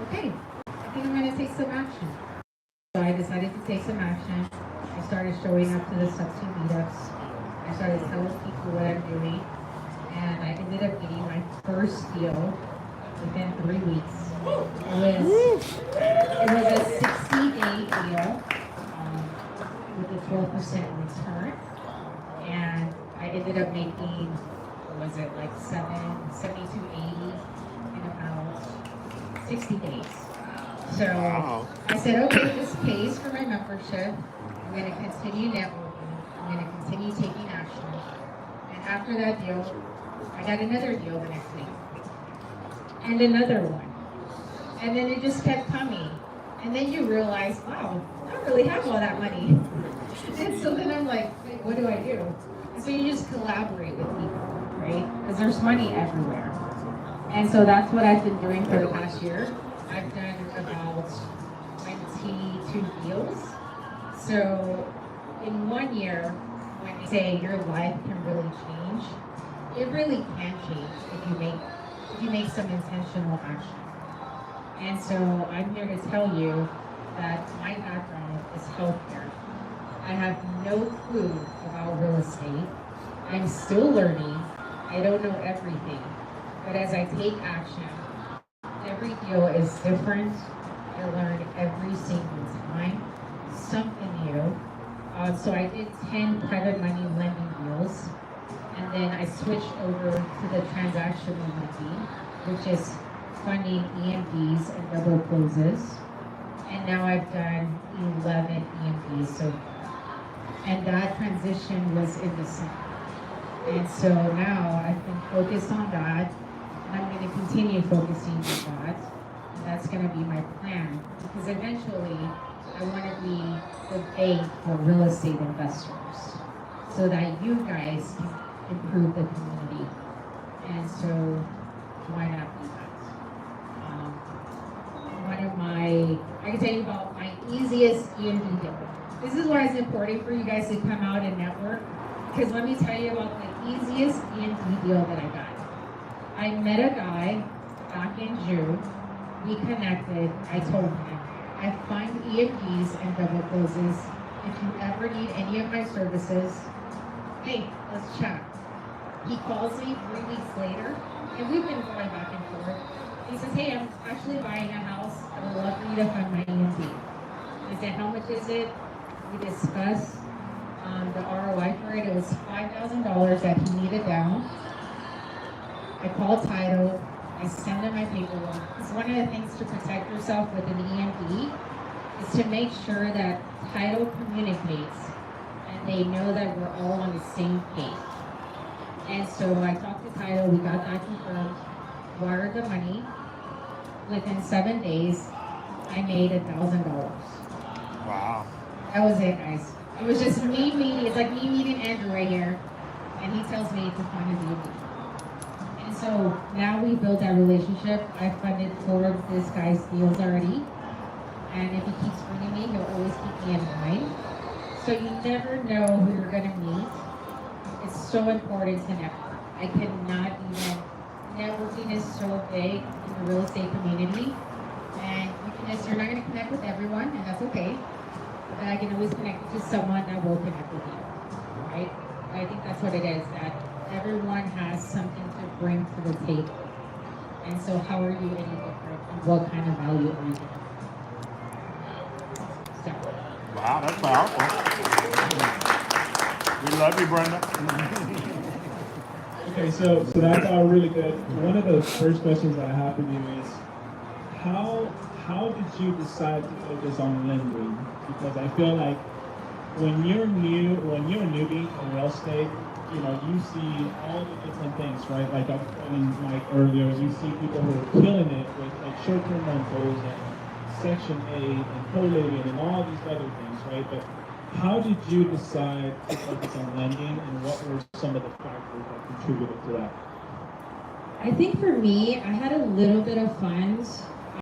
okay, I think I'm gonna take some action. So I decided to take some action. I started showing up to the Substitute meetups. I started telling people what I'm doing, and I ended up getting my first deal within 3 weeks. It was a 60-day deal with a 12% return, and I ended up making, what was it, like 70 to 80 in about 60 days. So I said, okay, this pays for my membership. I'm going to continue networking. I'm going to continue taking action. And after that deal, I got another deal the next week. And another one. And then it just kept coming. And then you realize, wow, I don't really have all that money. And so then I'm like, wait, what do I do? And so you just collaborate with people, right? Because there's money everywhere. And so that's what I've been doing for the past year. I've done about 22 deals. So in 1 year, when you say your life can really change, it really can change if you make some intentional action. And so I'm here to tell you that my background is healthcare. I have no clue about real estate. I'm still learning. I don't know everything. But as I take action, every deal is different. I learn every single time something new. So I did 10 private money lending deals, and then I switched over to the transactional lending, which is funding EMDs and double closes. And now I've done 11 EMDs so far. And that transition was in the summer. And so now I've been focused on that. I'm going to continue focusing on that. And that's going to be my plan, because eventually I want to be the bank for real estate investors so that you guys can improve the community. And so why not do that? I can tell you about my easiest EMD deal. This is why it's important for you guys to come out and network, because let me tell you about the easiest EMD deal that I got. I met a guy back in June. We connected. I told him, I find EMDs and double closes. If you ever need any of my services, hey, let's chat. He calls me 3 weeks later, and we've been going back and forth. He says, hey, I'm actually buying a house. I would love for you to fund my EMD. I said, how much is it? We discussed the ROI for it. It was $5,000 that he needed down. I called title. I send him my paperwork. Because one of the things to protect yourself with an EMD is to make sure that title communicates and they know that we're all on the same page. And so I talked to title. We got that confirmed. Wired the money. Within 7 days, I made $1,000. Wow. That was it, guys. It was just me meeting. It's like me meeting Andrew right here, and he tells me to fund his EMD. And so now we built that relationship. I funded 4 of this guy's deals already, and if he keeps bringing me, he'll always keep me in mind. So you never know who you're gonna meet. It's so important to network. I cannot even. Networking is so big in the real estate community, and you're not going to connect with everyone, and that's okay. But I can always connect to someone that will connect with you, right? I think that's what it is, that everyone has something to bring to the table. And so how are you any different, and what kind of value are you giving? So. Wow, that's powerful. We love you, Brenda. Okay, so that's all really good. One of the first questions that I have for you is, how did you decide to focus on lending? Because I feel like when you're a newbie in real estate, you see all the different things, right? Like I was telling Mike earlier, you see people who are killing it with like short-term rentals and Section 8 and co-living and all these other things, right? But how did you decide to focus on lending, and what were some of the factors that contributed to that? I think for me, I had a little bit of funds